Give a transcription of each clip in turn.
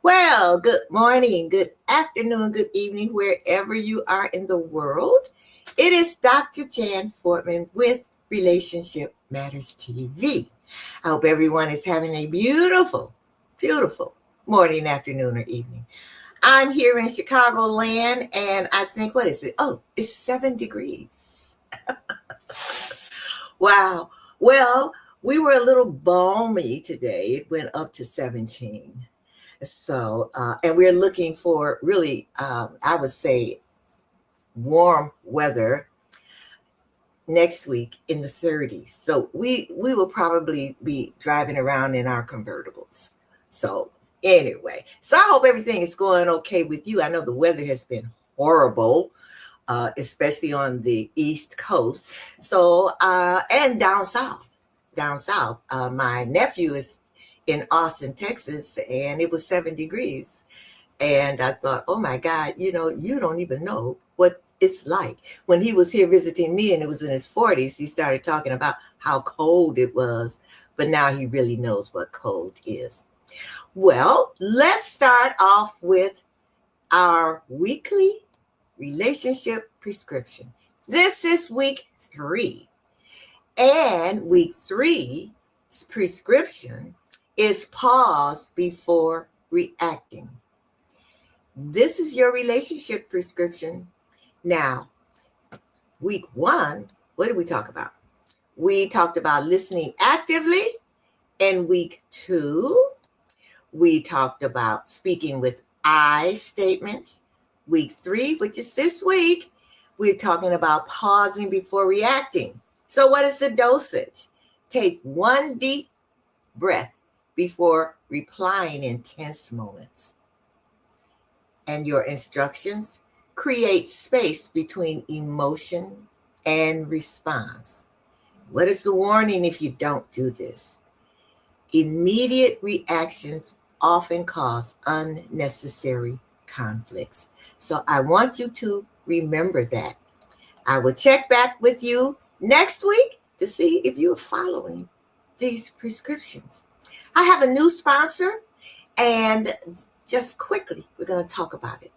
Well, good morning, good afternoon, good evening, wherever you are in the world. It is Dr. Jan Fortman with Relationship Matters TV. I hope everyone is having a beautiful, beautiful morning, afternoon, or evening. I'm here in Chicagoland, and I think, what is it? Oh, it's 7 degrees. Wow. Well, we were a little balmy today. It went up to 17. So, and we're looking for really, I would say, warm weather next week in the 30s. So we will probably be driving around in our convertibles. So anyway, so I hope everything is going okay with you. I know the weather has been horrible, especially on the East Coast. So, and down south, my nephew is in Austin, Texas, and it was 7 degrees. And I thought, oh my God, you don't even know what it's like. When he was here visiting me and it was in his 40s, he started talking about how cold it was, but now he really knows what cold is. Well, let's start off with our weekly relationship prescription. This is week 3. And week 3's prescription is pause before reacting. This is your relationship prescription. Now, week 1, what did we talk about? We talked about listening actively. And week 2, we talked about speaking with I statements. Week 3, which is this week, we're talking about pausing before reacting. So what is the dosage? Take 1 deep breath before replying in tense moments. And your instructions: create space between emotion and response. What is the warning if you don't do this? Immediate reactions often cause unnecessary conflicts. So I want you to remember that. I will check back with you next week to see if you're following these prescriptions. I have a new sponsor, and just quickly, we're going to talk about it.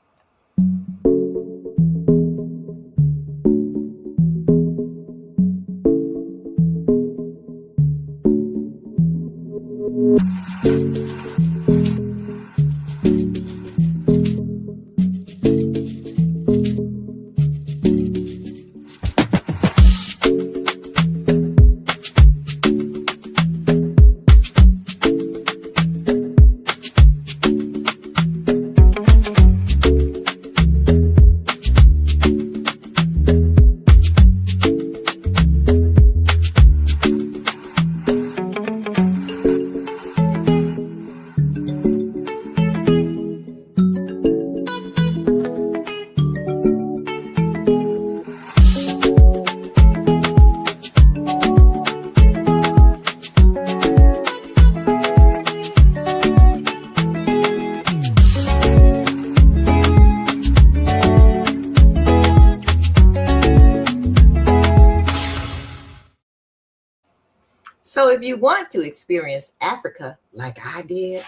So if you want to experience Africa like I did,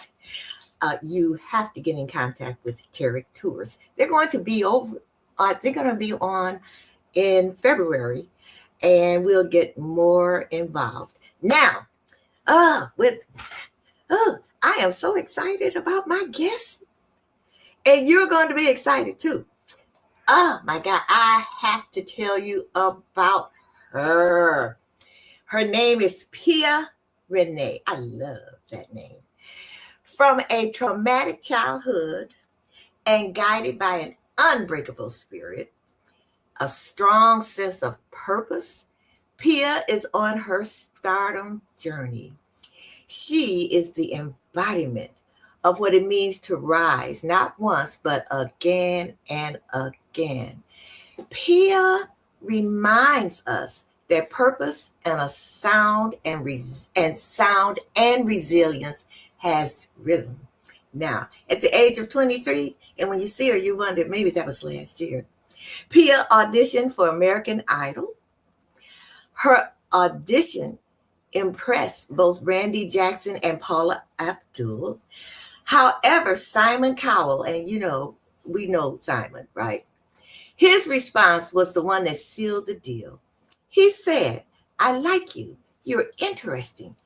you have to get in contact with Tarek Tours. They're going to be on in February, and we'll get more involved. Now, I am so excited about my guest, and you're going to be excited too. Oh my God, I have to tell you about her. Her name is Renee. I love that name. From a traumatic childhood and guided by an unbreakable spirit, a strong sense of purpose, Pia is on her stardom journey. She is the embodiment of what it means to rise, not once, but again and again. Pia reminds us Their purpose and a sound and resilience has rhythm. Now, at the age of 23, and when you see her, you wonder maybe that was last year. Pia auditioned for American Idol. Her audition impressed both Randy Jackson and Paula Abdul. However, Simon Cowell, and we know Simon, right? His response was the one that sealed the deal. He said, "I like you. You're interesting.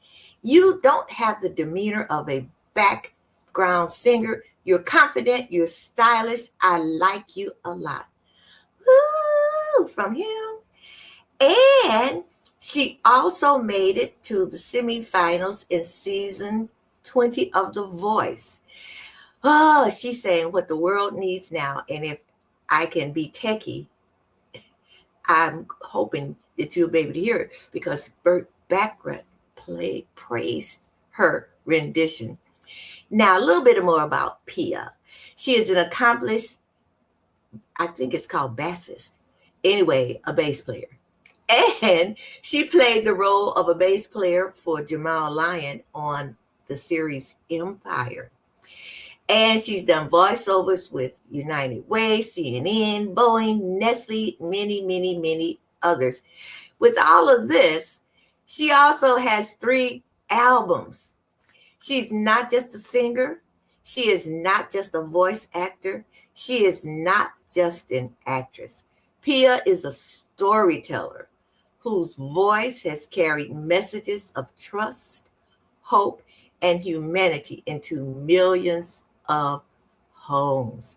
You don't have the demeanor of a background singer. You're confident. You're stylish. I like you a lot." Woo, from him. And she also made it to the semifinals in season 20 of The Voice. Oh, she's saying what the world needs now. And if I can be techie, I'm hoping that you'll be able to hear it, because Burt Bacharach praised her rendition. Now, a little bit more about Pia. She is an accomplished, I think it's called bassist. Anyway, a bass player. And she played the role of a bass player for Jamal Lyon on the series Empire. And she's done voiceovers with United Way, CNN, Boeing, Nestle, many, many, many others. With all of this, she also has 3 albums. She's not just a singer. She is not just a voice actor. She is not just an actress. Pia is a storyteller whose voice has carried messages of trust, hope, and humanity into millions of homes.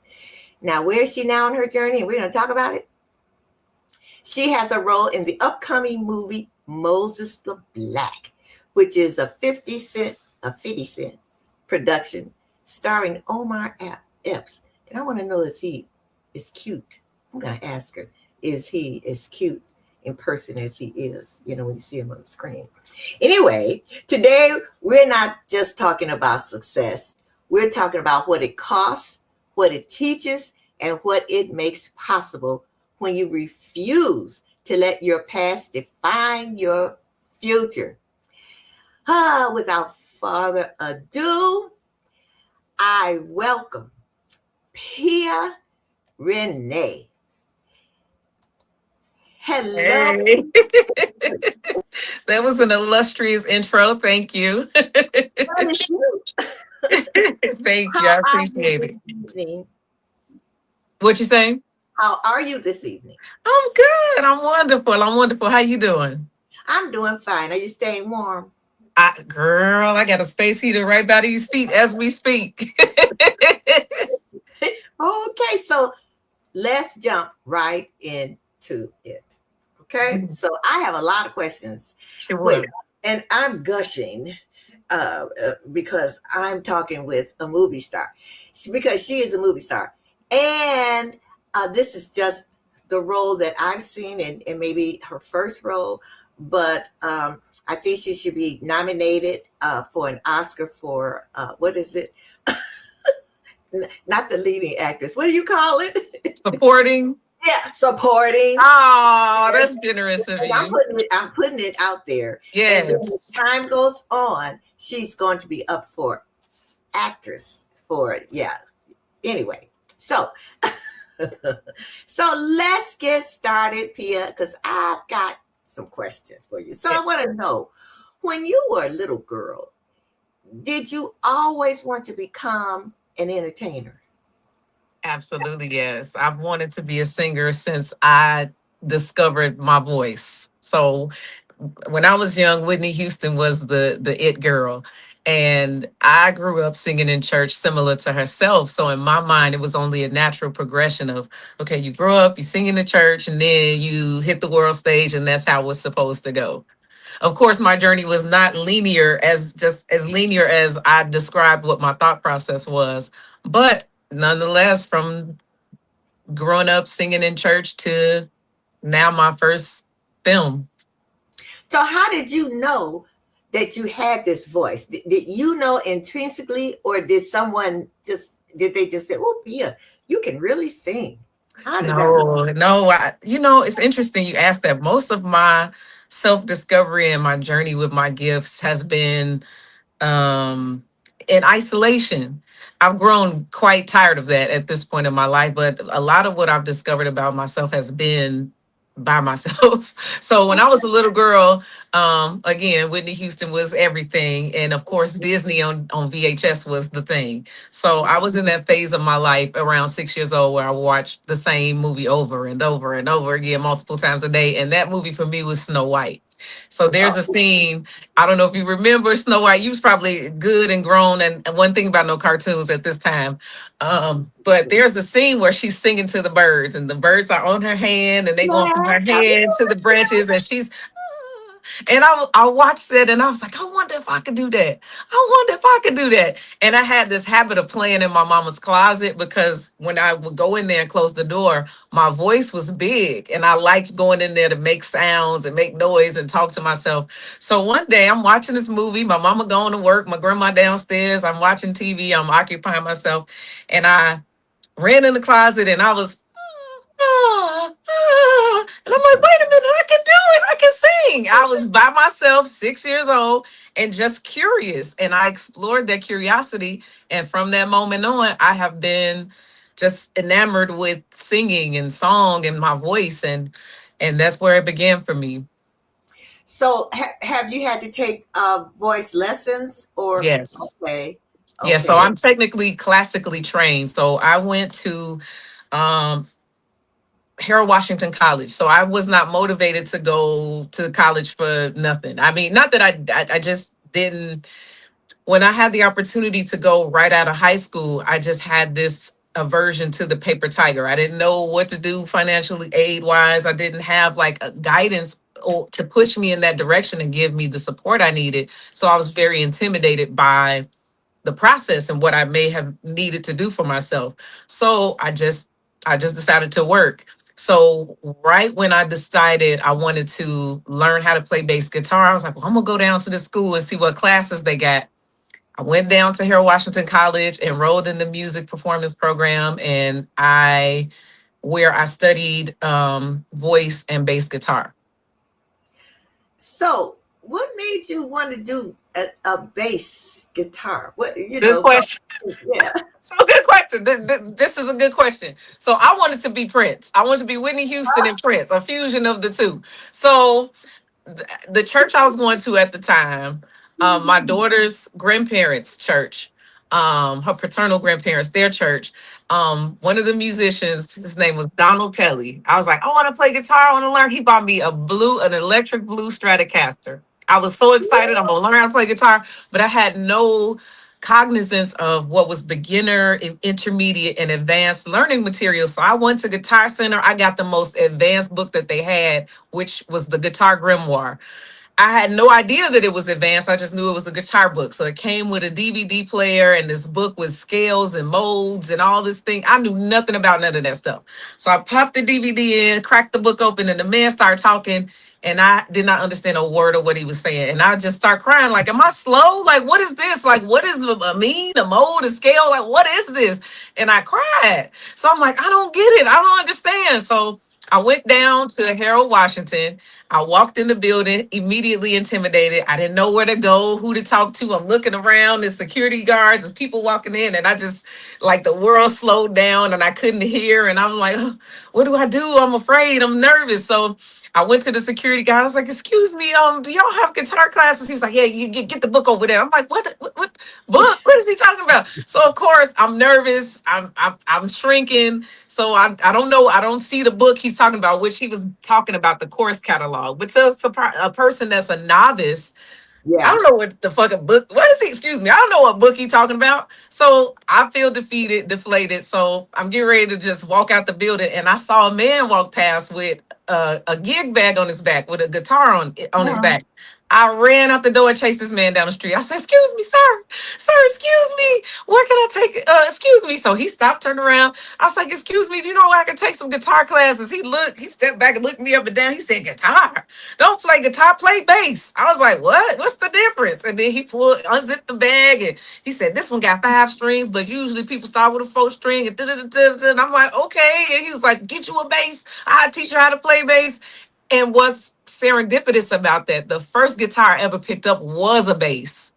Now, where is she now in her journey? And we're going to talk about it. She has a role in the upcoming movie Moses the Black, which is a 50 Cent production starring Omar Epps. And I want to know, is he as cute? I'm going to ask her, is he as cute in person as he is, when you see him on the screen? Anyway, today we're not just talking about success. We're talking about what it costs, what it teaches, and what it makes possible when you refuse to let your past define your future. Without further ado, I welcome Pia Renee. Hello. Hey. That was an illustrious intro. Thank you. Thank you. I appreciate it. What you saying? How are you this evening? I'm good. I'm wonderful. How you doing? I'm doing fine. Are you staying warm? Girl, I got a space heater right by these feet as we speak. Okay, so let's jump right into it. Okay, so I have a lot of questions. Sure. And I'm gushing because I'm talking with a movie star, because she is a movie star. And this is just the role that I've seen, and maybe her first role, but I think she should be nominated for an Oscar for, what is it? Not the leading actress. What do you call it? Supporting. Yeah, supporting. Oh, that's generous of you. I'm putting it out there. Yes. And as time goes on, she's going to be up for actress for, Anyway, so let's get started, Pia, because I've got some questions for you. So I want to know, when you were a little girl, did you always want to become an entertainer? Absolutely, yes. I've wanted to be a singer since I discovered my voice. So when I was young, Whitney Houston was the it girl. And I grew up singing in church similar to herself. So in my mind, it was only a natural progression of, okay, you grow up, you sing in the church, and then you hit the world stage, and that's how it was supposed to go. Of course, my journey was not linear, as linear as I described what my thought process was. But nonetheless, from growing up singing in church to now my first film. So how did you know that you had this voice? Did you know intrinsically, or did they just say, "Oh, Pia, you can really sing"? How did that work? No, it's interesting you asked that. Most of my self-discovery and my journey with my gifts has been um, in isolation. I've grown quite tired of that at this point in my life, but a lot of what I've discovered about myself has been by myself. So when I was a little girl, again, Whitney Houston was everything. And of course, Disney on VHS was the thing. So I was in that phase of my life around 6 years old where I watched the same movie over and over and over again, multiple times a day. And that movie for me was Snow White. So there's a scene. I don't know if you remember Snow White. You was probably good and grown, and one thing about no cartoons at this time. But there's a scene where she's singing to the birds, and the birds are on her hand, and they going from her hand to the branches, and she's. And I watched it, and I was like, I wonder if I could do that. I wonder if I could do that. And I had this habit of playing in my mama's closet because when I would go in there and close the door, my voice was big, and I liked going in there to make sounds and make noise and talk to myself. So one day I'm watching this movie, my mama going to work, my grandma downstairs, I'm watching TV, I'm occupying myself, and I ran in the closet and I was and I'm like, wait a minute, I can do it. I can sing. I was by myself, 6 years old, and just curious. And I explored that curiosity. And from that moment on, I have been just enamored with singing and song and my voice. And that's where it began for me. So have you had to take voice lessons or Yes. okay. Yeah. So Okay. I'm technically classically trained. So I went to um Harold Washington College. So I was not motivated to go to college for nothing. I mean, not that I just didn't. When I had the opportunity to go right out of high school, I just had this aversion to the paper tiger. I didn't know what to do financially aid wise. I didn't have like a guidance or to push me in that direction and give me the support I needed. So I was very intimidated by the process and what I may have needed to do for myself. So I just decided to work. So right when I decided I wanted to learn how to play bass guitar, I was like, well, I'm gonna go down to the school and see what classes they got. I went down to Harold Washington College, enrolled in the music performance program, and I studied voice and bass guitar. So what made you want to do a bass guitar? What Good question. yeah. So good question. This is a good question. So I wanted to be Prince. I wanted to be Whitney Houston and Prince, a fusion of the two. So the church I was going to at the time, my daughter's grandparents' church, her paternal grandparents, their church. One of the musicians, his name was Donald Kelly. I was like, I want to play guitar. I want to learn. He bought me an electric blue Stratocaster. I was so excited. I'm gonna learn how to play guitar, but I had no cognizance of what was beginner, intermediate, and advanced learning material. So I went to Guitar Center. I got the most advanced book that they had, which was the Guitar Grimoire. I had no idea that it was advanced. I just knew it was a guitar book. So it came with a DVD player and this book with scales and molds and all this thing. I knew nothing about none of that stuff. So I popped the DVD in, cracked the book open, and the man started talking. And I did not understand a word of what he was saying. And I just start crying, like, am I slow? Like, what is this? Like, what is a mean, a mode, a scale? Like, what is this? And I cried. So I'm like, I don't get it. I don't understand. So I went down to Harold Washington. I walked in the building, immediately intimidated. I didn't know where to go, who to talk to. I'm looking around, there's security guards, there's people walking in, and I just, like, the world slowed down and I couldn't hear. And I'm like, "Oh, what do I do? I'm afraid, I'm nervous." So I went to the security guy. I was like, "Excuse me, do y'all have guitar classes?" He was like, "Yeah, you get the book over there." I'm like, what book? What is he talking about?" So of course I'm nervous. I'm shrinking. So I don't know. I don't see the book he's talking about, which he was talking about the course catalog. But to a person that's a novice, I Yeah. don't know what the fucking book. What is he? Excuse me. I don't know what book he talking about. So I feel defeated, deflated. So I'm getting ready to just walk out the building, and I saw a man walk past with a gig bag on his back with a guitar on his back. I ran out the door and chased this man down the street. I said, "Excuse me, sir, excuse me. Where can I take? Excuse me." So he stopped, turned around. I was like, "Excuse me, do you know where I can take some guitar classes?" He stepped back and looked me up and down. He said, "Guitar? Don't play guitar, play bass." I was like, "What? What's the difference?" And then he unzipped the bag, and he said, "This one got 5 strings, but usually people start with a 4 string." And I'm like, "Okay." And he was like, "Get you a bass. I'll teach you how to play bass." And what's serendipitous about that, the first guitar I ever picked up was a bass.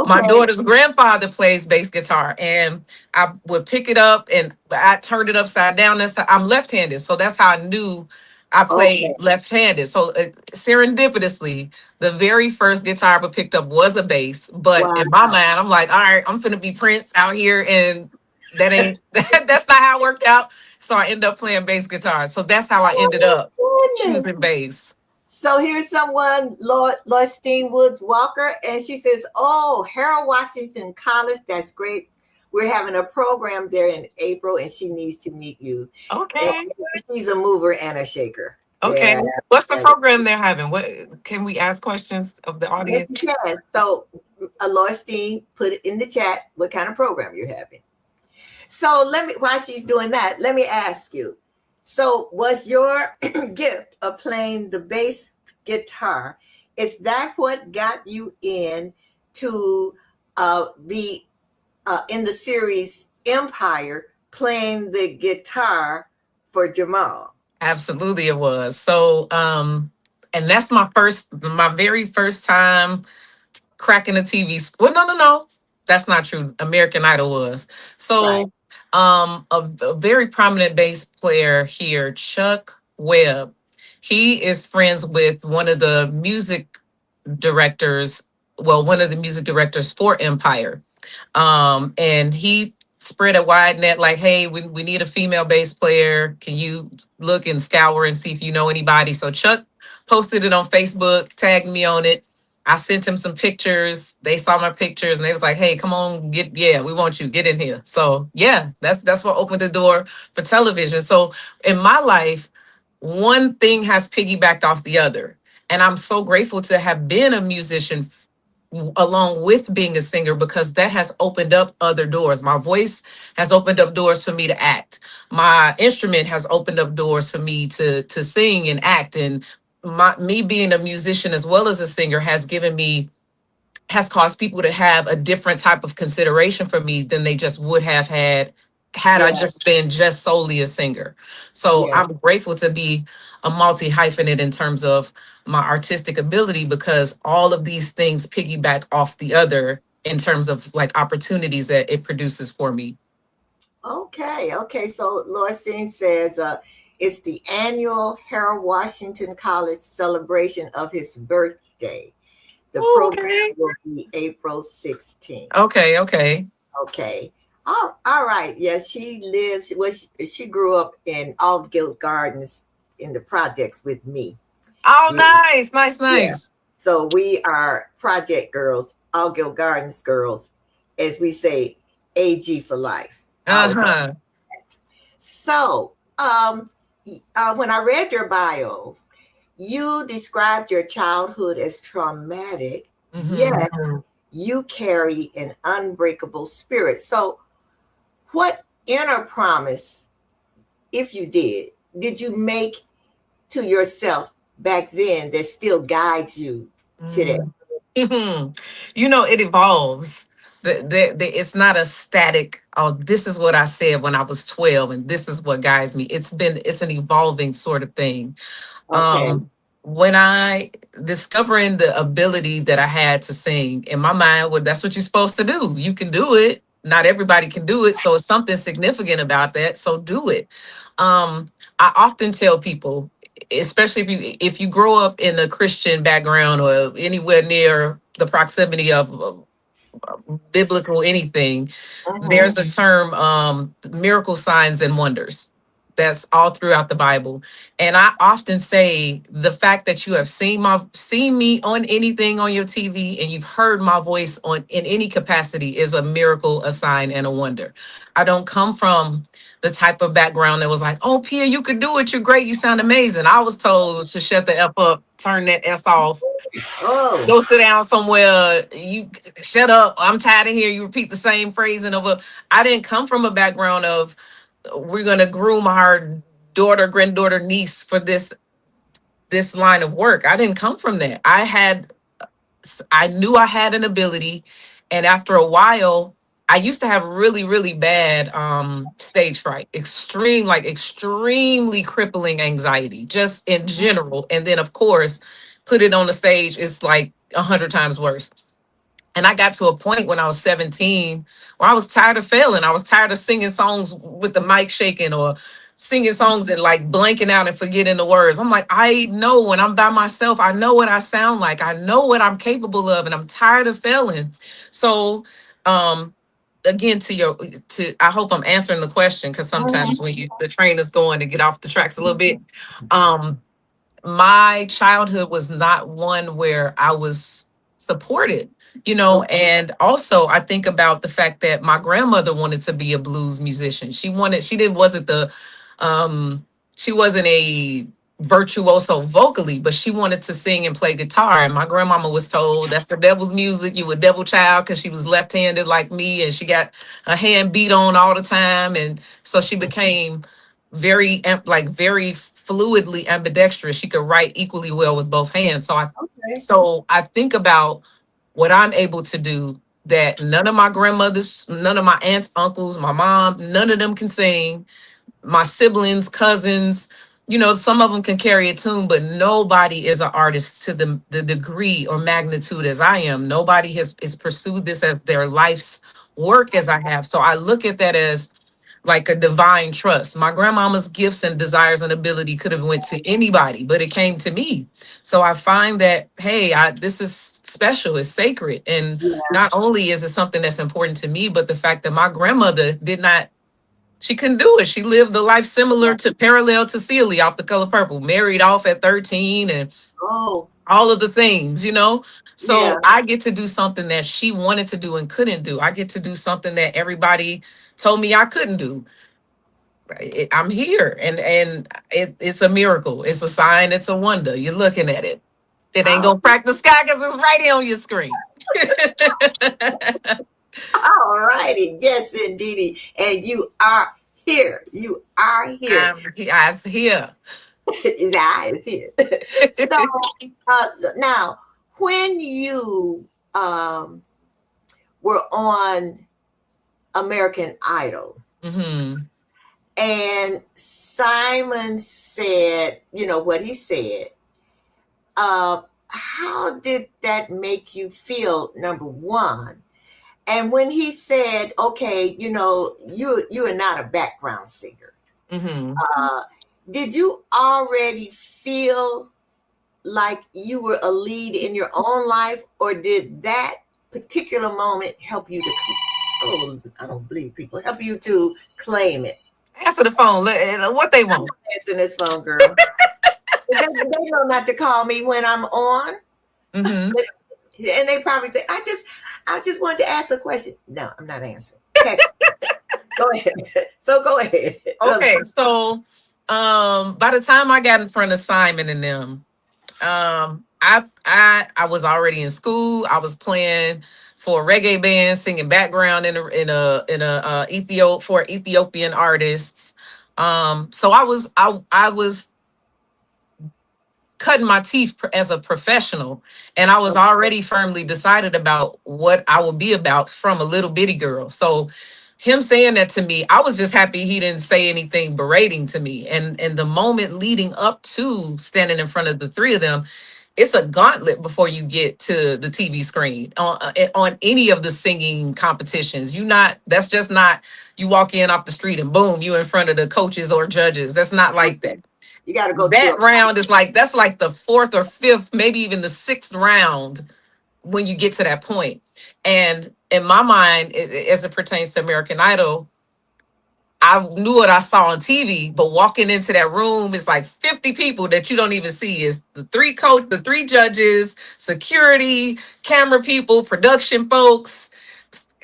My Okay. daughter's grandfather plays bass guitar, and I would pick it up and I turned it upside down. That's how, I'm left-handed, so that's how I knew I played Okay. left-handed. So serendipitously, the very first guitar I picked up was a bass. But Wow. in my mind, I'm like, all right, I'm finna be Prince out here, and that ain't that's not how it worked out. So I ended up playing bass guitar. So that's how I ended Oh up my goodness. choosing bass. So here's someone, Lordstein Woods Walker, and she says, "Oh, Harold Washington College, that's great. We're having a program there in April, and she needs to meet you." And Okay. she's a mover and a shaker. Okay. Yeah, What's the yeah. program they're having? What can we ask questions of the Yes, you audience? can. So, Lordstein, put it in the chat what kind of program you're having. So let me, while she's doing that, let me ask you. So was your gift of playing the bass guitar, is that what got you in to be in the series Empire playing the guitar for Jamal? Absolutely it was. So and that's my very first time cracking a TV. Well, no. That's not true. American Idol was. Right. So a very prominent bass player here, Chuck Webb, he is friends with one of the music directors, well, one of the music directors for Empire. And he spread a wide net like, hey, we need a female bass player. Can you look and scour and see if you know anybody? So Chuck posted it on Facebook, tagged me on it. I sent him some pictures. They saw my pictures and they was like, hey, come on, we want you, get in here. So yeah, that's what opened the door for television. So in my life, one thing has piggybacked off the other. And I'm so grateful to have been a musician along with being a singer because that has opened up other doors. My voice has opened up doors for me to act. My instrument has opened up doors for me to sing and act. And me being a musician as well as a singer has caused people to have a different type of consideration for me than they just would have had I Yeah. just been just solely a singer. So Yeah. I'm grateful to be a multi hyphenate in terms of my artistic ability because all of these things piggyback off the other in terms of like opportunities that it produces for me. Okay. Okay. So Lordstein says it's the annual Harold Washington College celebration of his birthday. The Oh, program okay. will be April 16th. Okay. Okay. All right. Yeah, she lives, well, she grew up in Aldgate Gardens in the projects with me. Oh, Yeah. Yeah. nice. So we are project girls, Aldgate Gardens girls, as we say, AG for life. Always. Uh-huh. So, when I read your bio, you described your childhood as traumatic, yet Mhm. you carry an unbreakable spirit. So, what inner promise, if you did you make to yourself back then that still guides you today? Mhm. You know, it evolves. It's not a static, oh, this is what I said when I was 12, and this is what guides me. It's an evolving sort of thing. Okay. When I discovering the ability that I had to sing in my mind, well, that's what you're supposed to do. You can do it. Not everybody can do it. So it's something significant about that. So do it. I often tell people, especially if you grow up in a Christian background or anywhere near the proximity of biblical anything, Mm-hmm. there's a term, miracle signs and wonders. That's all throughout the Bible. And I often say the fact that you have seen me on anything on your TV and you've heard my voice on in any capacity is a miracle, a sign, and a wonder. I don't come from the type of background that was like, oh, Pia, you could do it. You're great. You sound amazing. I was told to shut the F up, turn that S off, Oh, go sit down somewhere. You shut up. I'm tired of here. You repeat the same phrase and over. I didn't come from a background of we're gonna groom our daughter, granddaughter, niece for this line of work. I didn't come from that. I knew I had an ability, and after a while, I used to have really, really bad stage fright, extremely crippling anxiety, just in general. And then of course, put it on the stage, it's like 100 times worse. And I got to a point when I was 17 where I was tired of failing. I was tired of singing songs with the mic shaking or singing songs and like blanking out and forgetting the words. I'm like, I know when I'm by myself, I know what I sound like. I know what I'm capable of, and I'm tired of failing. So, um, again, I hope I'm answering the question, because sometimes when the train is going to get off the tracks a little bit. Um, my childhood was not one where I was supported, and also I think about the fact that my grandmother wanted to be a blues musician. Um, she wasn't a virtuoso vocally, but she wanted to sing and play guitar. And my grandmama was told that's the devil's music. You a devil child, because she was left-handed like me, and she got her hand beat on all the time. And so she became very fluidly ambidextrous. She could write equally well with both hands. Okay. So I think about what I'm able to do that none of my grandmothers, none of my aunts, uncles, my mom, none of them can sing. My siblings, cousins, some of them can carry a tune, but nobody is an artist to the degree or magnitude as I am. Nobody has pursued this as their life's work as I have. So I look at that as like a divine trust. My grandmama's gifts and desires and ability could have went to anybody, but it came to me. So I find that, hey, this is special, it's sacred. And not only is it something that's important to me, but the fact that my grandmother she couldn't do it. She lived a life similar to parallel to Celie off The Color Purple, married off at 13 and Oh, all of the things. yeah. So I get to do something that she wanted to do and couldn't do. I get to do something that everybody told me I couldn't do. I'm here, and it's a miracle. It's a sign. It's a wonder. You're looking at it. It ain't Oh, gonna crack the sky because it's right here on your screen. all righty. Yes, indeedy. And you are here. You are here. I was here. His eye is here. So, now, when you were on American Idol, Hmm. and Simon said, what he said, how did that make you feel, number one? And when he said, okay, you are not a background singer, Hmm. uh, did you already feel like you were a lead in your own life, or did that particular moment help you to, oh, I don't believe people, help you to claim it? Answer the phone. What they I'm want. not answering this phone, girl. They know not to call me when I'm on. Hmm. And they probably say, I just wanted to ask a question. No, I'm not answering. Text. Go ahead. So go ahead. Okay, so by the time I got in front of Simon and them, I was already in school. I was playing for a reggae band, singing background in a for Ethiopian artists. So I was cutting my teeth as a professional, and I was already firmly decided about what I would be about from a little bitty girl. So him saying that to me, I was just happy he didn't say anything berating to me. And the moment leading up to standing in front of the three of them, it's a gauntlet before you get to the TV screen on any of the singing competitions. That's just not, you walk in off the street and boom, you in front of the coaches or judges. That's not like that. You got to go That through round is that's like the fourth or fifth, maybe even the sixth round when you get to that point. And in my mind, as it pertains to American Idol, I knew what I saw on TV, but walking into that room is like 50 people that you don't even see. Is the three judges, security, camera people, production folks,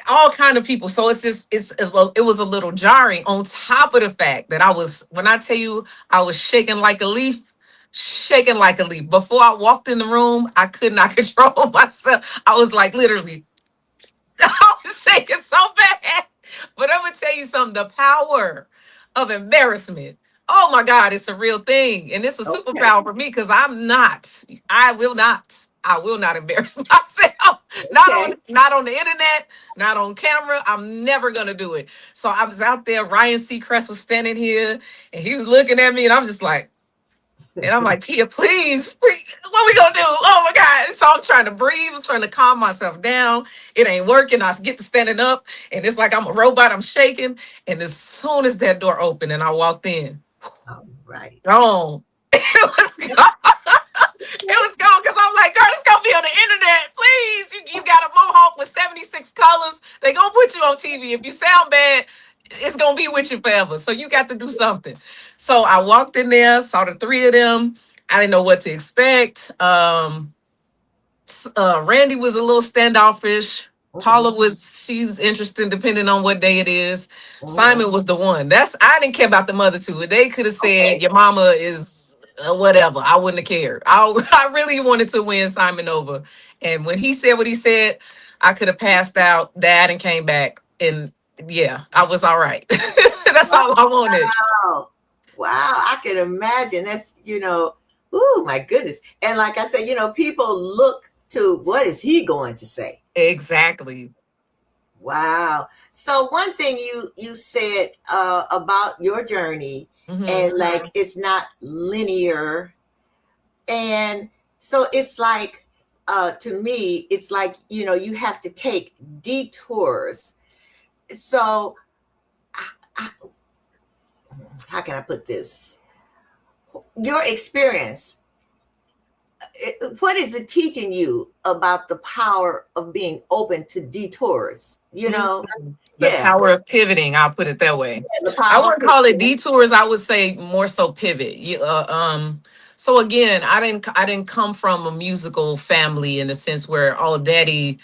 all kind of people. So it was a little jarring, on top of the fact that when I tell you I was shaking like a leaf, shaking like a leaf. Before I walked in the room, I could not control myself. I was like literally I was shaking so bad. But I'm gonna tell you something, the power of embarrassment. Oh my God, it's a real thing. And it's a Okay. superpower for me, because I will not embarrass myself. Okay. Not on the internet, not on camera. I'm never gonna do it. So I was out there. Ryan Seacrest was standing here, and he was looking at me, and I'm just like. And I'm like, Pia, please, what we gonna do? Oh my God. So I'm trying to breathe. I'm trying to calm myself down. It ain't working. I get to standing up and it's like I'm a robot. I'm shaking. And as soon as that door opened and I walked in, All right. gone. It was gone. It was gone because I'm like, girl, it's gonna be on the internet. Please. You got a mohawk with 76 colors. They gonna put you on TV. If you sound bad, it's gonna be with you forever. So you got to do something. So I walked in there, saw the three of them. I didn't know what to expect. Randy was a little standoffish. Paula she's interesting depending on what day it is. Simon was the one. I didn't care about the other two. They could have said your mama is whatever. I wouldn't have cared. I really wanted to win Simon over. And when he said what he said, I could have passed out, dad, and came back. And yeah, I was all right. That's all I wanted. Wow. Wow. I can imagine. That's, oh my goodness. And like I said, people look to what is he going to say? Exactly. Wow. So one thing you said about your journey, and like it's not linear. And so it's like to me, it's like, you have to take detours. So how can I put this? Your experience, what is it teaching you about the power of being open to detours? The power of pivoting. I'll put it that way. Yeah, I wouldn't call it detours. I would say more so pivot. So again, I didn't come from a musical family in the sense where daddy,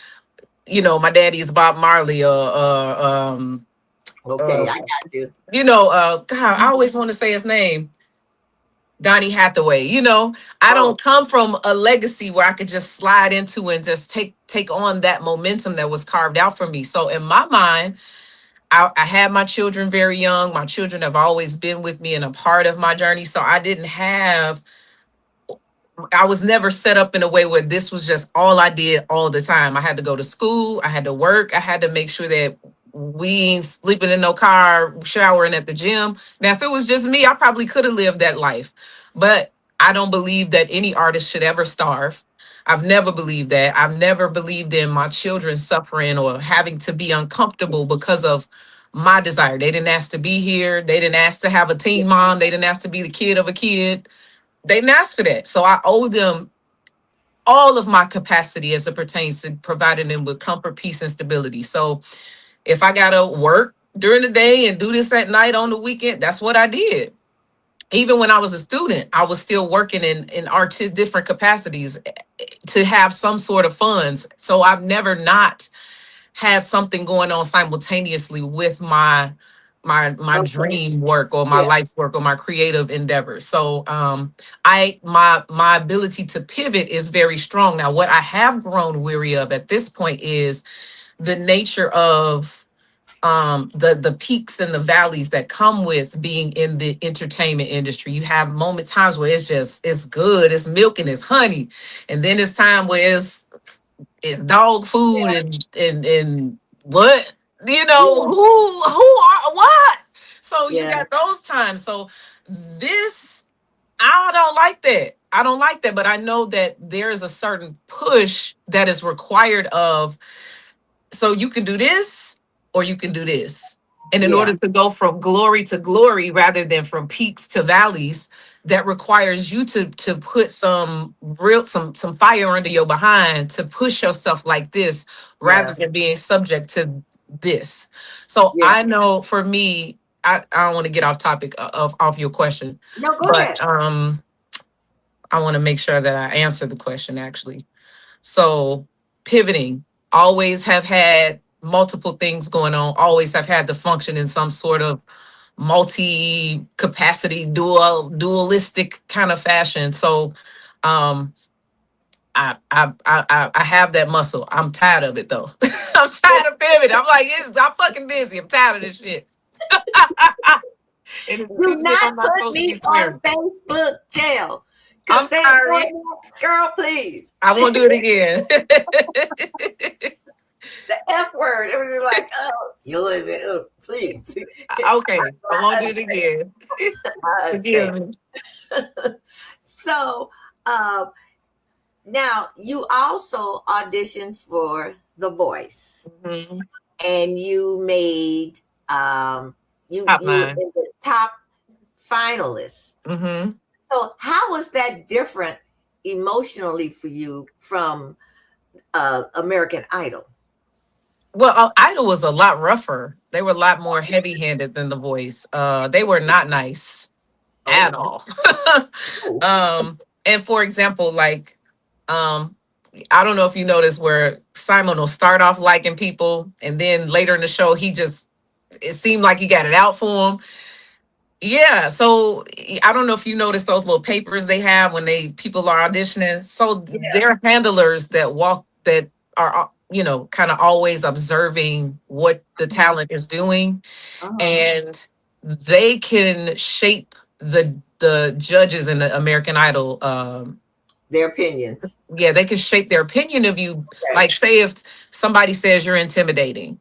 my daddy is Bob Marley okay, I got you. God, I always want to say his name. Donny Hathaway. I don't come from a legacy where I could just slide into and just take on that momentum that was carved out for me. So in my mind, I had my children very young. My children have always been with me and a part of my journey. So I was never set up in a way where this was just all I did all the time. I had to go to school. I had to work. I had to make sure that we ain't sleeping in no car, showering at the gym. Now, if it was just me, I probably could have lived that life. But I don't believe that any artist should ever starve. I've never believed that. I've never believed in my children suffering or having to be uncomfortable because of my desire. They didn't ask to be here. They didn't ask to have a teen mom. They didn't ask to be the kid of a kid. They didn't ask for that. So I owe them all of my capacity as it pertains to providing them with comfort, peace, and stability. So if I got to work during the day and do this at night on the weekend, that's what I did. Even when I was a student, I was still working in different capacities to have some sort of funds. So I've never not had something going on simultaneously with my dream work or my life's work or my creative endeavors. So my ability to pivot is very strong. Now, what I have grown weary of at this point is the nature of the peaks and the valleys that come with being in the entertainment industry. You have times where it's good, it's milk and it's honey. And then it's time where it's dog food and what? Who are what? So you got those times. So I don't like that. I don't like that, but I know that there is a certain push that is required of, so you can do this or you can do this. And in order to go from glory to glory rather than from peaks to valleys, that requires you to put some fire under your behind to push yourself like this rather than being subject to this. So I know for me, I don't want to get off topic off your question. No, go ahead. I want to make sure that I answer the question actually. So pivoting, always have had multiple things going on, always have had to function in some sort of multi-capacity, dualistic kind of fashion. So I have that muscle. I'm tired of it though. I'm tired of pivoting. I'm like, I'm fucking busy. I'm tired of this shit. Do not put me on Facebook jail. I'm sorry. Girl, please. I won't do it again. F word. It was like, oh, please. Okay, I won't do it again. I Forgive understand. me. So, um, now you also auditioned for The Voice, Mhm. and you made Top you were nine. in the top finalists. Hmm. So, how was that different emotionally for you from American Idol? Well, Idol was a lot rougher. They were a lot more heavy-handed than The Voice. They were not nice at Oh, all. oh, And for example, like, um, I don't know if you noticed where Simon will start off liking people, and then later in the show, it seemed like he got it out for him. Yeah, so I don't know if you noticed those little papers they have when people are auditioning. So yeah. they're handlers that are kind of always observing what the talent is doing, Uh-huh. and they can shape the judges in the American Idol. Their opinions. Yeah, they can shape their opinion of you. Okay. Like, say if somebody says you're intimidating,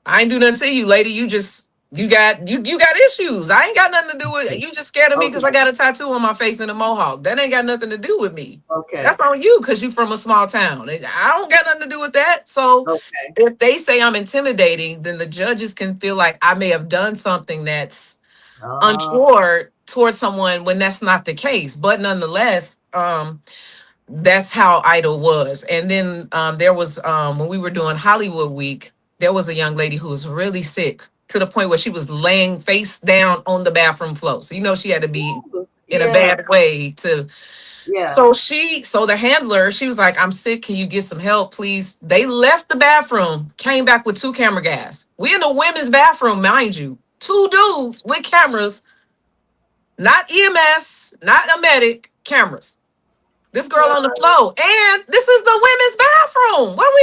I ain't do nothing to you, lady. You got issues. I ain't got nothing to do with you. Just scared of me because I Okay. got a tattoo on my face and a mohawk. That ain't got nothing to do with me. Okay. That's on you because you from a small town. I don't got nothing to do with that. So Okay. if they say I'm intimidating, then the judges can feel like I may have done something that's Oh, untoward towards someone when that's not the case. But nonetheless, that's how Idol was. And then there was when we were doing Hollywood Week, there was a young lady who was really sick to the point where she was laying face down on the bathroom floor. So she had to be in a yeah. bad way to. Yeah. So the handler, she was like, "I'm sick. Can you get some help, please?" They left the bathroom, came back with two camera guys. We in the women's bathroom, mind you, two dudes with cameras, not EMS, not a medic, cameras. This girl Well, on the floor. And this is the women's bathroom. What are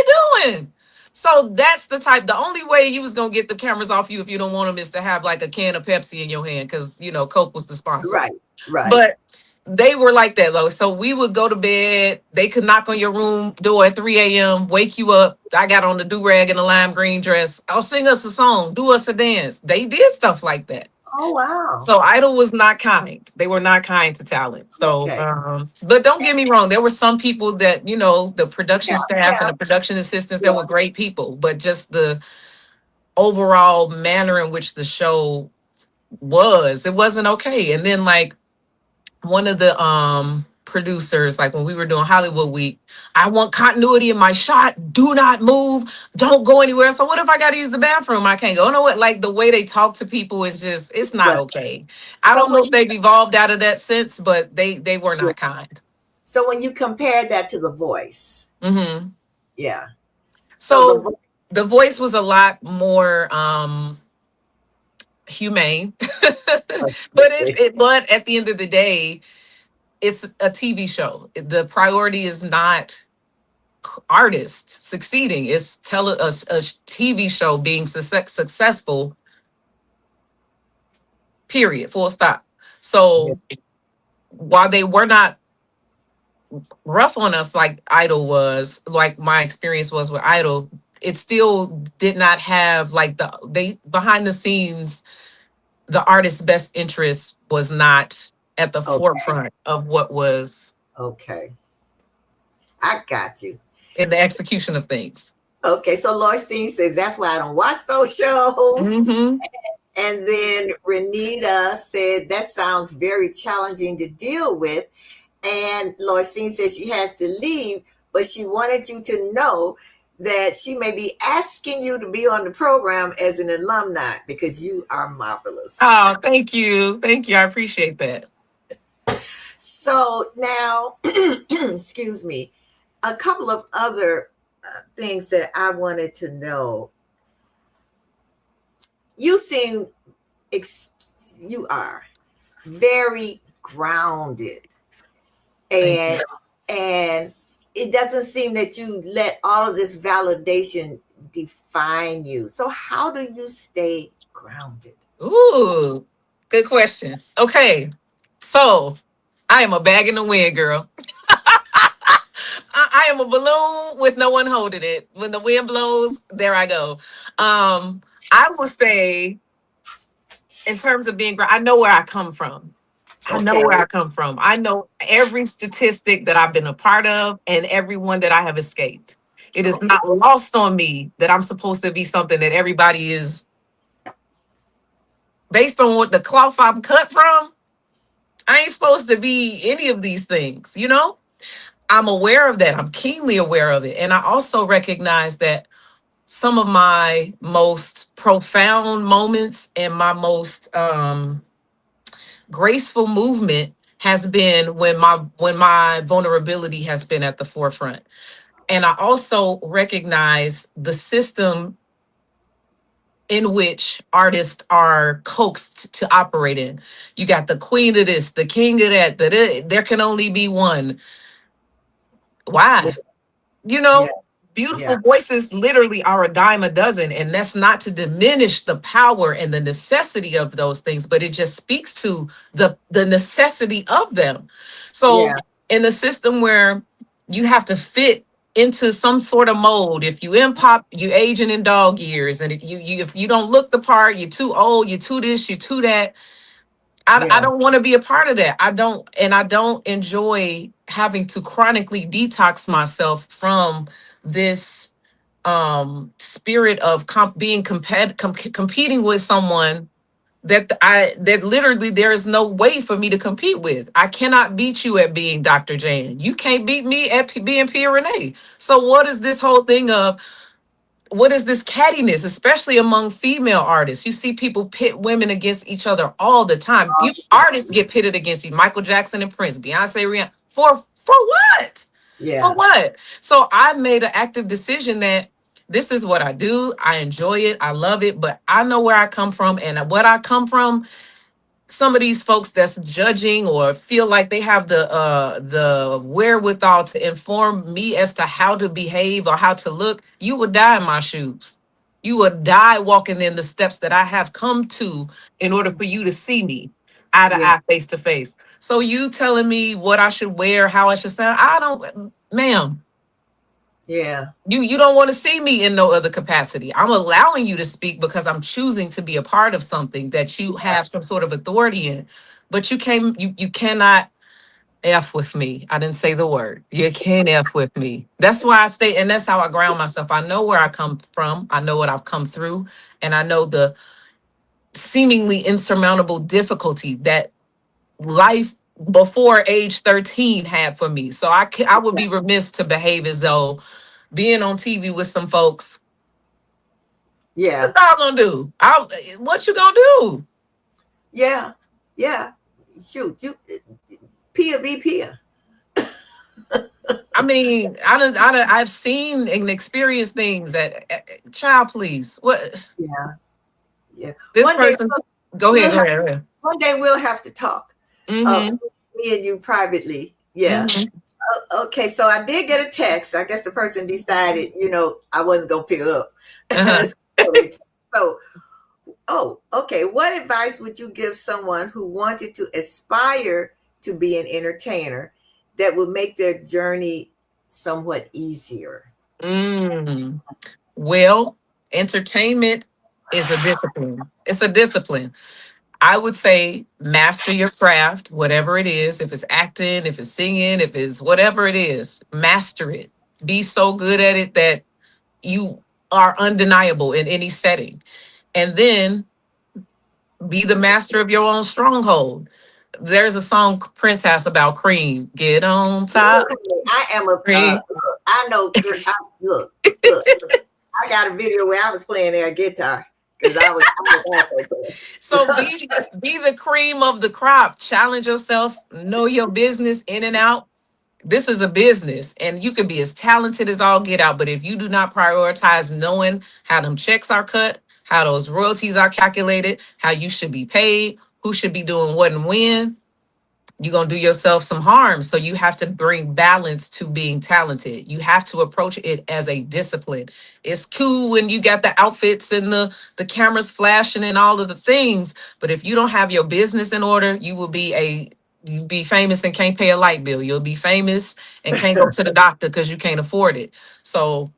we doing? So that's the only way you was gonna get the cameras off you if you don't want them is to have like a can of Pepsi in your hand because Coke was the sponsor. right. Right. But they were like that, though. So we would go to bed. They could knock on your room door at 3 a.m., wake you up. I got on the do-rag and the lime green dress. I'll sing us a song, do us a dance. They did stuff like that. Oh, wow. So Idol was not kind. They were not kind to talent. So, Okay. but don't get me wrong. There were some people that, the production Yeah. staff and Yeah. the production assistants that Yeah. were great people, but just the overall manner in which the show it wasn't okay. And then like one of the producers, like when we were doing Hollywood Week, I want continuity in my shot. Do not move. Don't go anywhere. So what if I got to use the bathroom? I can't go. You know what? Like the way they talk to people is just, it's not Right. okay. I So don't know when if they've evolved out of that sense, but they were you, not kind. so when you compare that to The Voice, Hmm. yeah. So So the Voice, the voice was a lot more humane, but at the end of the day, it's a TV show. The priority is not artists succeeding. It's a TV show being successful. Period. Full stop. yeah. So while they were not rough on us like Idol was, like my experience was with Idol, it still did not have like they behind the scenes. The artist's best interest was not at the Okay. forefront of what was Okay. I got you. in the execution of things. Okay. So Loisine says that's why I don't watch those shows. Hmm. And then Renita said that sounds very challenging to deal with. And Loisine says she has to leave, but she wanted you to know that she may be asking you to be on the program as an alumni because you are marvelous. Oh, thank you. Thank you. I appreciate that. So now, excuse me, a couple of other things that I wanted to know. You seem, you are very grounded, Thank you. and and it doesn't seem that you let all of this validation define you. So how do you stay grounded? Ooh, good question. Okay. So I am a bag in the wind, girl. I am a balloon with no one holding it. When the wind blows, there I go. I will say, in terms of being, I know where I come from. I know Okay. where I come from. I know every statistic that I've been a part of and everyone that I have escaped. It is Okay. not lost on me that I'm supposed to be something that everybody is based on what the cloth I'm cut from. I ain't supposed to be any of these things, you know? I'm aware of that. I'm keenly aware of it. And I also recognize that some of my most profound moments and my most graceful movement has been when my vulnerability has been at the forefront. And I also recognize the system in which artists are coaxed to operate in. You got the queen of this, the king of that, there can only be one. Yeah. Why? You Yeah. know, beautiful Yeah. voices literally are a dime a dozen. And that's not to diminish the power and the necessity of those things, but it just speaks to the necessity of them. So Yeah. in the system where you have to fit into some sort of mold, if you in pop, you aging in dog years, and if you don't look the part, you're too old, you're too this, you're too that. I Yeah. don't want to be a part of that. I don't enjoy having to chronically detox myself from this spirit of competing with someone that literally there is no way for me to compete with. I cannot beat you at being Dr. Jan. You can't beat me at being Pia Renee. So what is this whole thing of, what is this cattiness, especially among female artists? You see people pit women against each other all the time. You artists get pitted against you. Michael Jackson and Prince, Beyonce, Rihanna. For what? For Yeah. what? So I made an active decision that this is what I do. I enjoy it. I love it. But I know where I come from, and what I come from, some of these folks that's judging or feel like they have the wherewithal to inform me as to how to behave or how to look, you would die in my shoes. You would die walking in the steps that I have come to in order for you to see me eye to Yeah. eye, face to face. So you telling me what I should wear, how I should sound, I don't, ma'am. Yeah. You don't want to see me in no other capacity. I'm allowing you to speak because I'm choosing to be a part of something that you have some sort of authority in. But you cannot F with me. I didn't say the word. You can't F with me. That's why I stay, and that's how I ground myself. I know where I come from. I know what I've come through, and I know the seemingly insurmountable difficulty that life before age 13 had for me. So I would be remiss to behave as though being on TV with some folks, what Yeah. y'all gonna do? What you gonna do? Yeah. Yeah. Shoot, you Pia be Pia. I mean, I've seen and experienced things that, child, please. What Yeah. Yeah. this person? Go ahead, We'll go have ahead, go ahead. one day we'll have to talk. Mm-hmm. Me and you privately. Yeah. Mm-hmm. Okay, so I did get a text. I guess the person decided, I wasn't gonna pick up. Uh-huh. So, okay. What advice would you give someone who wanted to aspire to be an entertainer that would make their journey somewhat easier? Mm. Well, entertainment is a discipline. It's a discipline. I would say master your craft, whatever it is. If it's acting, if it's singing, if it's whatever it is, master it. Be so good at it that you are undeniable in any setting. And then be the master of your own stronghold. There's a song Prince has about cream. Get on top, I am a. cream. I know. Look. I got a video where I was playing air guitar because I was So be the cream of the crop. Challenge yourself. Know your business in and out. This is a business, and you can be as talented as all get out. But if you do not prioritize knowing how them checks are cut, how those royalties are calculated, how you should be paid, who should be doing what and when, you're going to do yourself some harm. So you have to bring balance to being talented. You have to approach it as a discipline. It's cool when you got the outfits and the cameras flashing and all of the things. But if you don't have your business in order, you will be a You be famous and can't pay a light bill. You'll be famous and can't go to the doctor because you can't afford it. So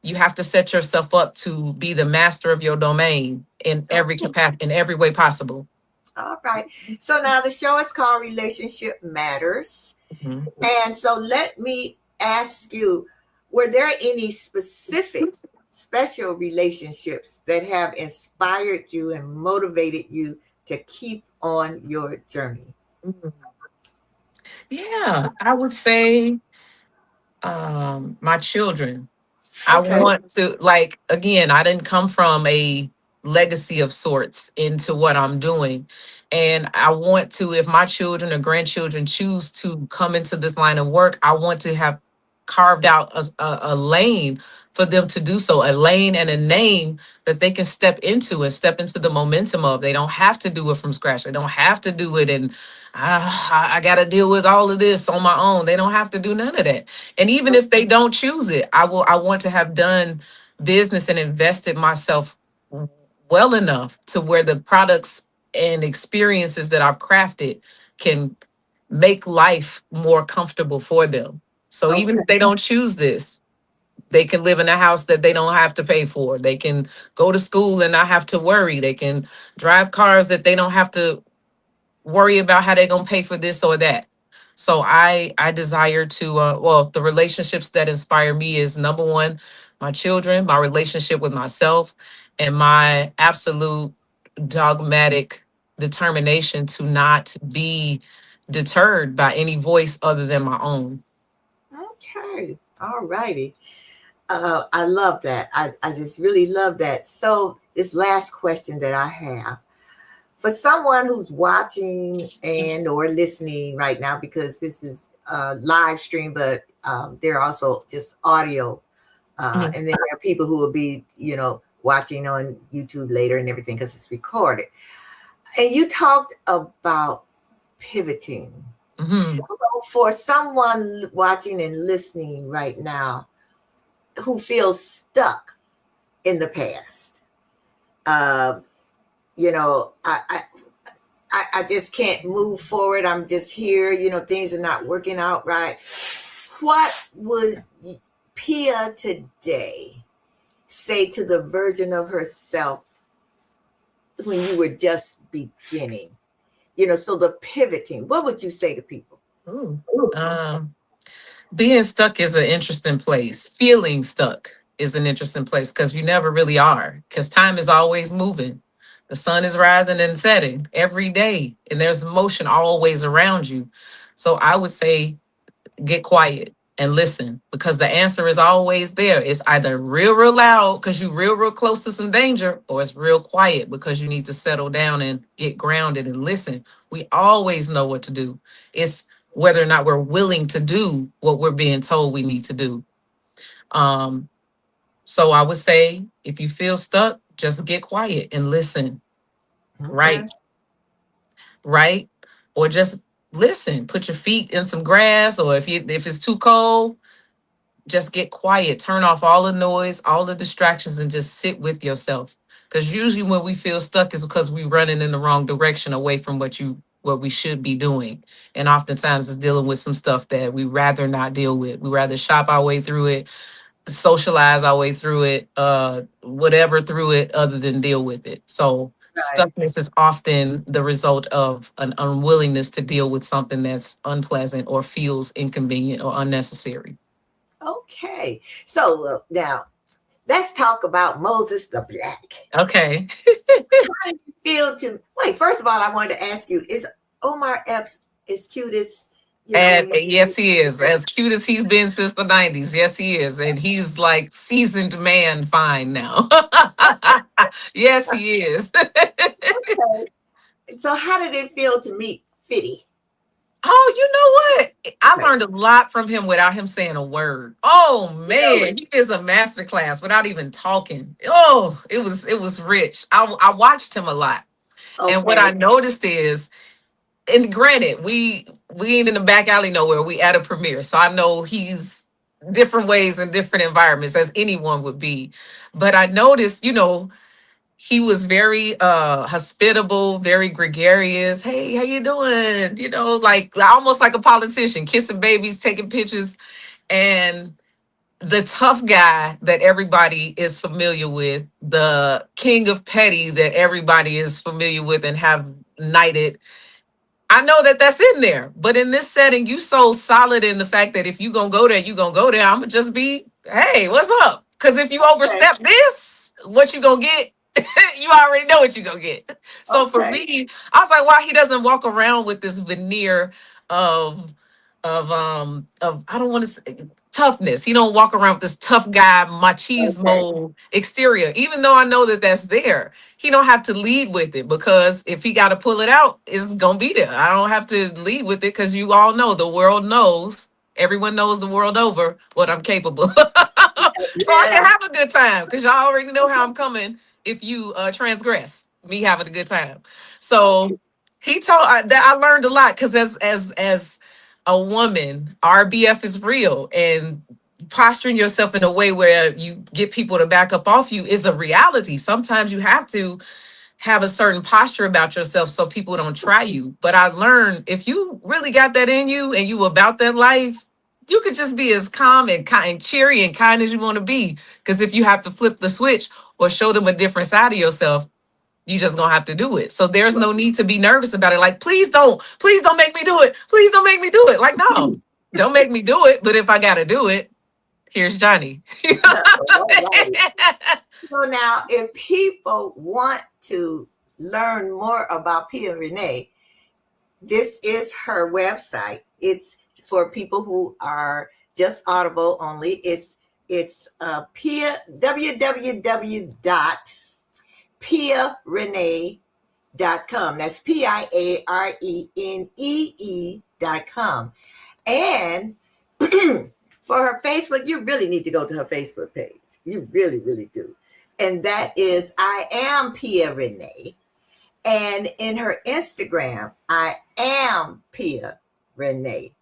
you have to set yourself up to be the master of your domain in every capacity, in every way possible. All right. So now the show is called Relationship Matters. Mhm. And so let me ask you, were there any specific special relationships that have inspired you and motivated you to keep on your journey? Yeah, I would say my children. I Okay. want to, like, again, I didn't come from a legacy of sorts into what I'm doing. And I want to, if my children or grandchildren choose to come into this line of work, I want to have carved out a lane for them to do so, a lane and a name that they can step into and step into the momentum of. They don't have to do it from scratch. They don't have to do it. And I got to deal with all of this on my own. They don't have to do none of that. And even if they don't choose it, I want to have done business and invested myself well enough to where the products and experiences that I've crafted can make life more comfortable for them. So even Okay. if they don't choose this, they can live in a house that they don't have to pay for. They can go to school and not have to worry. They can drive cars that they don't have to worry about how they're going to pay for this or that. So I desire to well, the relationships that inspire me is number one, my children, my relationship with myself, and my absolute dogmatic determination to not be deterred by any voice other than my own. Okay. All righty. I love that. I just really love that. So this last question that I have for someone who's watching and or listening right now, because this is a live stream, but they're also just audio. Mhm. And then there are people who will be, watching on YouTube later and everything because it's recorded. And you talked about pivoting. Mhm. So for someone watching and listening right now who feels stuck in the past, uh, I just can't move forward. I'm just here. Things are not working out right. What would Pia today say to the version of herself when you were just beginning? So the pivoting, what would you say to people? Ooh. Um, Being stuck is an interesting place. Feeling stuck is an interesting place because you never really are, because time is always moving. The sun is rising and setting every day, and there's motion always around you. So I would say get quiet and listen, because the answer is always there. It's either real, real loud because you're real, real close to some danger, or it's real quiet because you need to settle down and get grounded and listen. We always know what to do. It's whether or not we're willing to do what we're being told we need to do. Um, so I would say if you feel stuck, just get quiet and listen. Okay. Right, right, or just listen. Put your feet in some grass, or if it's too cold, just get quiet, turn off all the noise, all the distractions, and just sit with yourself. Because usually when we feel stuck is because we're running in the wrong direction away from what we should be doing. And oftentimes it's dealing with some stuff that we rather not deal with. We rather shop our way through it, socialize our way through it, whatever through it, other than deal with it. So Right. stuckness is often the result of an unwillingness to deal with something that's unpleasant or feels inconvenient or unnecessary. Okay. So now let's talk about Moses the Black. Okay. How did you feel to wait? First of all, I wanted to ask you: is Omar Epps as cute as And when yes, he is. As cute as he's been since the 90s. Yes, he is. And he's like seasoned man fine now. Yes, he is. So how did it feel to meet Fitty? Oh, you know what? I Right. learned a lot from him without him saying a word. Oh Really? man, he is a master class without even talking. Oh, it was rich. I watched him a lot. And what I Okay. noticed is, and granted, we ain't in the back alley nowhere. We at a premiere, so I know he's different ways in different environments as anyone would be. But I noticed, he was very hospitable, very gregarious. Hey, how you doing? You know, like almost like a politician, kissing babies, taking pictures. And the tough guy that everybody is familiar with, the king of petty that everybody is familiar with and have knighted. I know that that's in there, but in this setting, you so solid in the fact that if you gonna go there, you gonna go there. I'm gonna just be, hey, what's up? Because if you Okay. overstep this, what you gonna get? You already know what you gonna get. So for Okay. me, I was like, why he doesn't walk around with this veneer of of I don't want to say toughness. He don't walk around with this tough guy Okay. machismo exterior, even though I know that that's there. He don't have to lead with it, because if he got to pull it out, it's gonna be there. I don't have to lead with it, because you all know, the world knows, everyone knows the world over what I'm capable of. So I Yeah. can have a good time, because y'all already know how I'm coming if you transgress me having a good time. Okay. So he told that I learned a lot, because as a woman, RBF is real, and posturing yourself in a way where you get people to back up off you is a reality. Sometimes you have to have a certain posture about yourself so people don't try you. But I learned, if you really got that in you and you about that life, you could just be as calm and kind, cheery and kind as you want to be. Because if you have to flip the switch or show them a different side of yourself, you just gonna have to do it. So there's no need to be nervous about it. Like, please don't make me do it. Please don't make me do it. Like, no, don't make me do it. But if I gotta do it, here's Johnny. All right. So now, if people want to learn more about Pia Renee, this is her website. It's for people who are just Audible only. It's Pia www.piarenee.com. That's piarenee.com. And for her Facebook, you really need to go to her Facebook page. You really, really do. And that is I am Pia Renee. And in her Instagram, I am Pia Renee.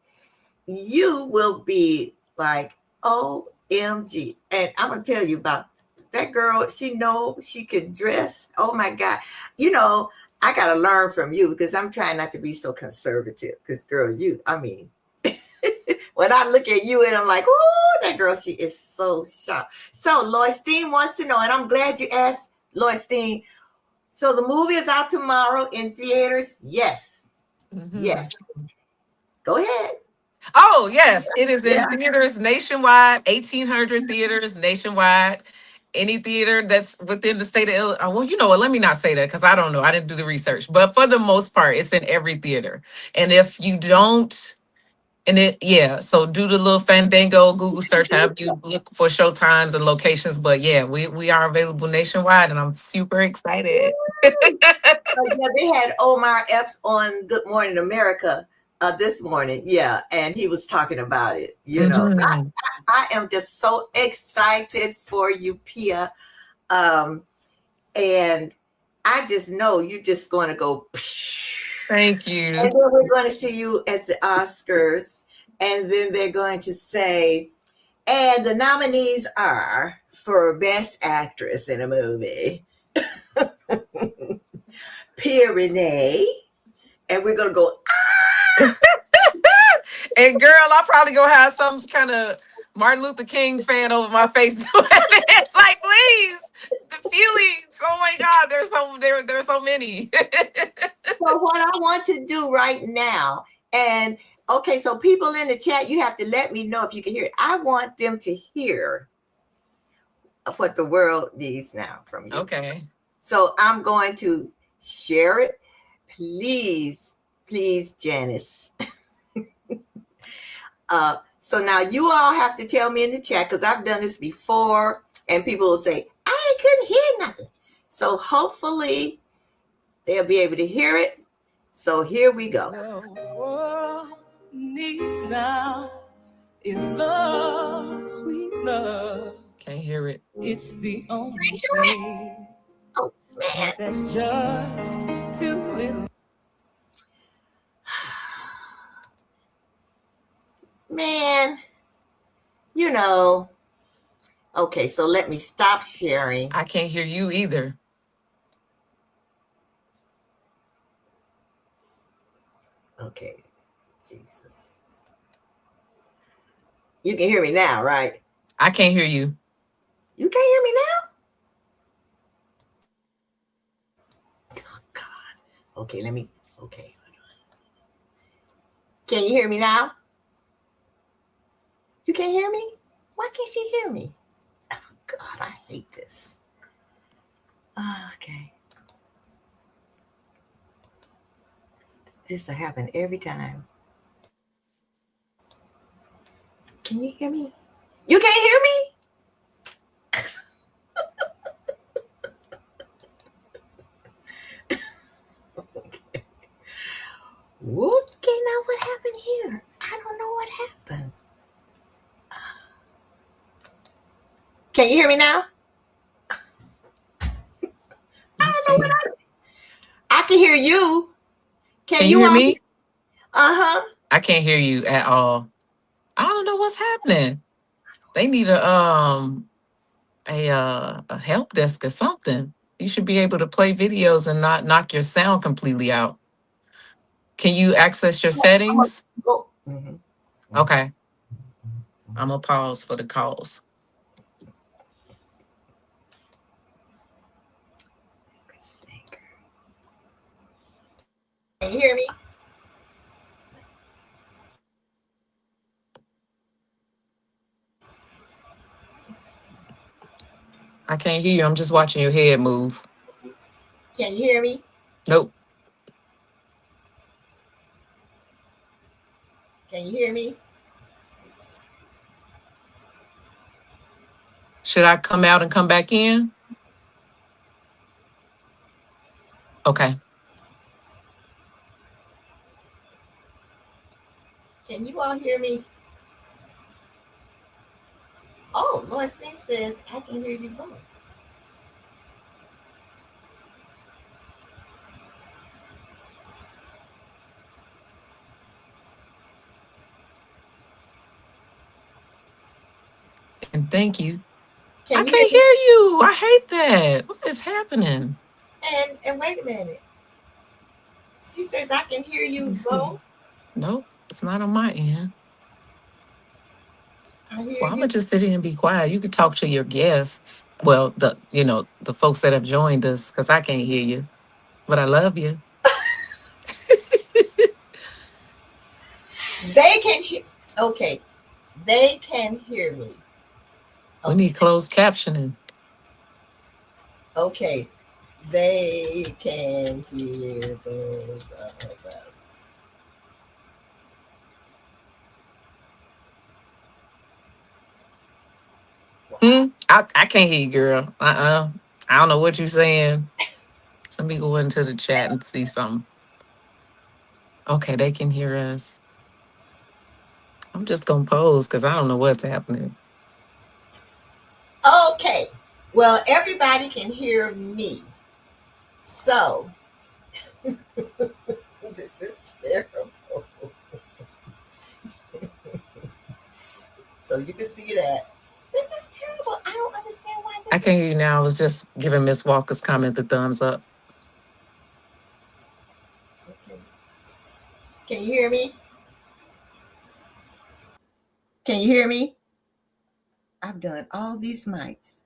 You will be like, OMG. And I'm going to tell you about that girl. She knows she can dress. Oh my God. You know, I got to learn from you, because I'm trying not to be so conservative. Because girl, when I look at you and I'm like, oh, that girl, she is so sharp. So Lloyd Steen wants to know, and I'm glad you asked, Lloyd Steen. So the movie is out tomorrow in theaters? Yes. Mhm. Yes. Go ahead. Oh, yes, it is in Yeah. theaters nationwide, 1,800 theaters nationwide. Any theater that's within the state of Illinois. Well, you know what? Let me not say that, because I don't know. I didn't do the research. But for the most part, it's in every theater. And if you don't, yeah, so do the little Fandango Google search, have you look for show times and locations. But yeah, we are available nationwide, and I'm super excited. Yeah, they had Omar Epps on Good Morning America this morning. Yeah, and he was talking about it. Mhm. I am just so excited for you, Pia. Um, and I just know you're just going to go. Thank And you. then we're going to see you at the Oscars. And then they're going to say, and the nominees are for Best Actress in a Movie, Pia Renee. And we're going to go, And girl, I'm probably gonna have some kind of Martin Luther King fan over my face doing it. It's like, please, the feelings. Oh my God, there's so many. so what I want to do right now, and okay, so people in the chat, you have to let me know if you can hear it. I want them to hear what the world needs now from you. Okay. So I'm going to share it. Please, please, Janice. So now you all have to tell me in the chat, because I've done this before, and people will say, I couldn't hear nothing. So hopefully they'll be able to hear it. So here we go. The world needs now is love, sweet love. Can't hear it. It's the only thing Oh, man. that's just too little. Man, okay, so let me stop sharing. I can't hear you either. Okay, Jesus. You can hear me now, right? I can't hear you. You can't hear me now? Oh, God. Okay, okay. Can you hear me now? You can't hear me? Why can't she hear me? Oh, God, I hate this. Okay. This will happen every time. Can you hear me? You can't hear me? Okay. Okay, now what happened here? I don't know what happened. Can you hear me now? I can hear you. Can you hear me? Uh-huh. I can't hear you at all. I don't know what's happening. They need a help desk or something. You should be able to play videos and not knock your sound completely out. Can you access your settings? Mm-hmm. Okay. I'm gonna pause for the calls. Can you hear me? I can't hear you. I'm just watching your head move. Can you hear me? Nope. Can you hear me? Should I come out and come back in? Okay. Can you all hear me? Oh, Lord C says I can hear you both. And thank you. Can I you can't hear you. I hate that. What is happening? And wait a minute. She says I can hear you Let me both. see. Nope, it's not on my end. I hear Well, I'm you. gonna just sit here and be quiet. You can talk to your guests. Well, the folks that have joined us, because I can't hear you. But I love you. They can hear. Okay, they can hear me. We need closed captioning. Okay, they can hear both of us. I can't hear you, girl. I don't know what you're saying. Let me go into the chat and see something. Okay, they can hear us. I'm just gonna pose because I don't know what's happening. Okay, well, everybody can hear me. So, this is terrible. So you can see that. This is terrible. I don't understand why this I can't hear you now. I was just giving Miss Walker's comment the thumbs up. Okay. Can you hear me? Can you hear me? I've done all these mics.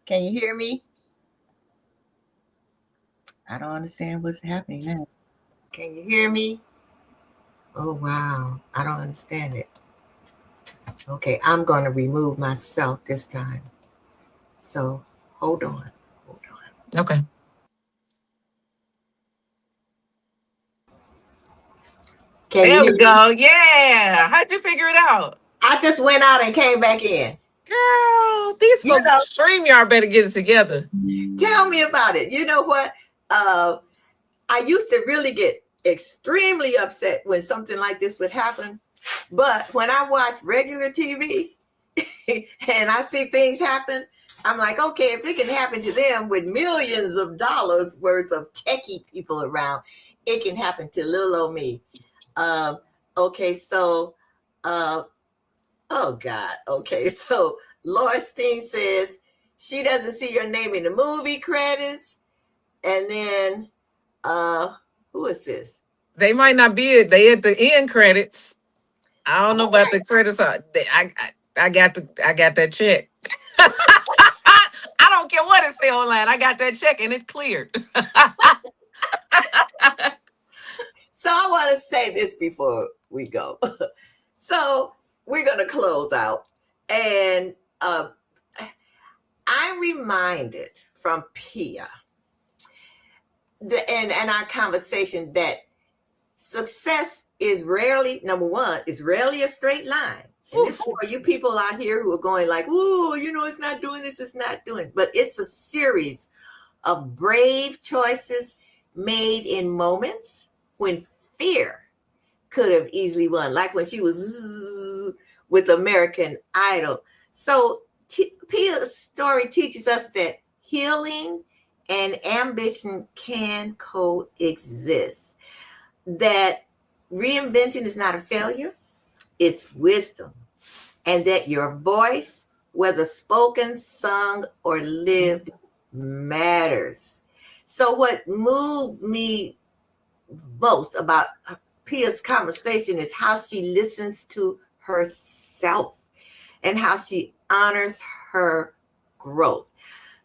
Can you hear me? I don't understand what's happening now. Can you hear me? Oh, wow. I don't understand it. Okay, I'm going to remove myself this time. So hold on. Okay. Can There you we hear go. Yeah. How'd you figure it out? I just went out and came back in. Girl, these folks at StreamYard better get it together. Tell me about it. You know what? I used to really get extremely upset when something like this would happen. But when I watch regular TV and I see things happen, I'm like, okay, if it can happen to them with millions of dollars worth of techie people around, it can happen to little old me. Okay, so, oh God. Okay, so Laura Steen says she doesn't see your name in the movie credits. And then, who is this? They might not be it. They at the end credits. I don't know All about right. the credits. I got that check. I don't care what it say online. I got that check and it cleared. So I want to say this before we go. So we're going to close out. And I'm reminded from Pia and our conversation that success is rarely, number one, is rarely a straight line. And this is for you people out here who are going like, "Whoa, it's not doing this, it's not doing." But it's a series of brave choices made in moments when fear could have easily won, like when she was with American Idol. So Pia's story teaches us that healing and ambition can coexist, that reinvention is not a failure, it's wisdom, and that your voice, whether spoken, sung, or lived, matters. So what moved me most about Pia's conversation is how she listens to herself and how she honors her growth.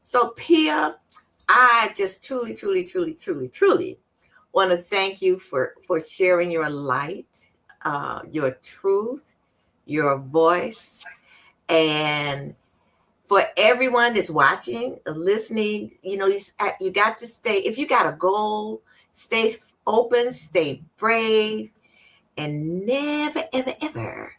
So Pia, I just truly want to thank you for sharing your light, your truth, your voice, and for everyone that's watching, listening, you got to stay. If you got a goal, stay open, stay brave, and never, ever, ever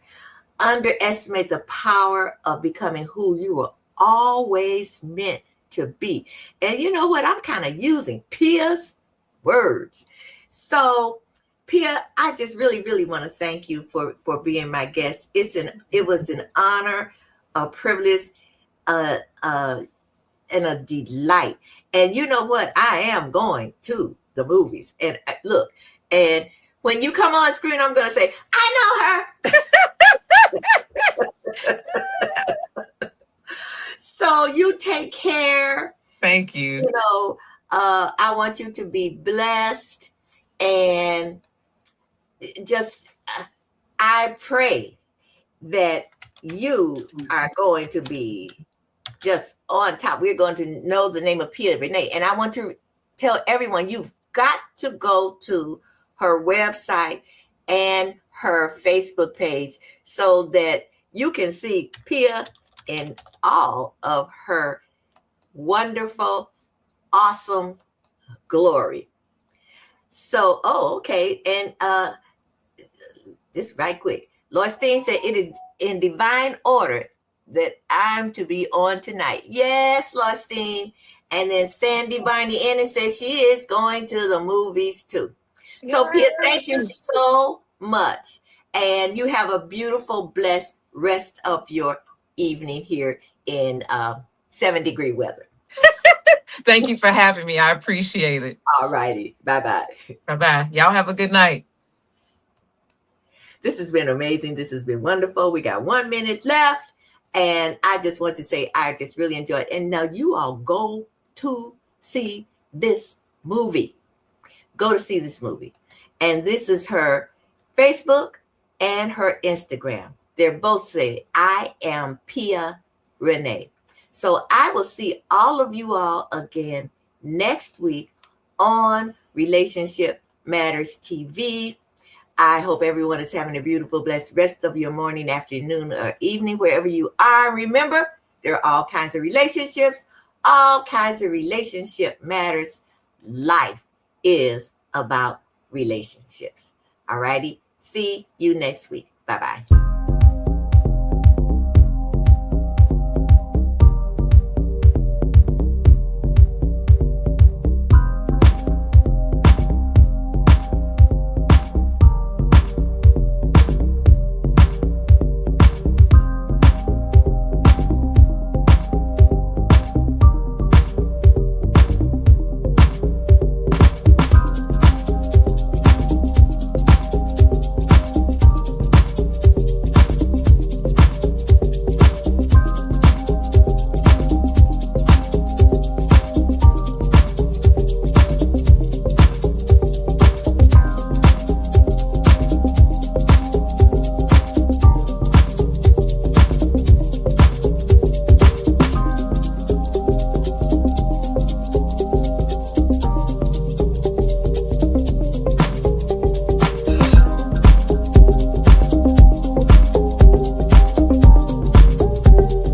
underestimate the power of becoming who you were always meant to be. And you know what? I'm kind of using Pia's words. So, Pia, I just really want to thank you for being my guest. It was an honor, a privilege, and a delight. And you know what? I am going to the movies. And look, and when you come on screen, I'm going to say, I know her. So you take care. Thank you. I want you to be blessed, and just I pray that you are going to be just on top. We're going to know the name of Pia Renee, and I want to tell everyone you've got to go to her website and her Facebook page so that you can see Pia in all of her wonderful, awesome glory. So, okay. And this right quick. Lord Steen said it is in divine order that I'm to be on tonight. Yes, Lord Steen. And then Sandy Barney Ennis says she is going to the movies too. So, Pia, thank you so much. And you have a beautiful, blessed rest of your evening here in 7-degree weather. Thank you for having me. I appreciate it. All righty. Bye-bye. Bye-bye. Y'all have a good night. This has been amazing. This has been wonderful. We got 1 minute left. And I just want to say I just really enjoyed it. And now you all go to see this movie. Go to see this movie. And this is her Facebook and her Instagram. They're both saying, I am Pia Renee. So I will see all of you all again next week on Relationship Matters TV. I hope everyone is having a beautiful, blessed rest of your morning, afternoon, or evening, wherever you are. Remember, there are all kinds of relationships, all kinds of relationship matters. Life is about relationships. All righty. See you next week. Bye-bye.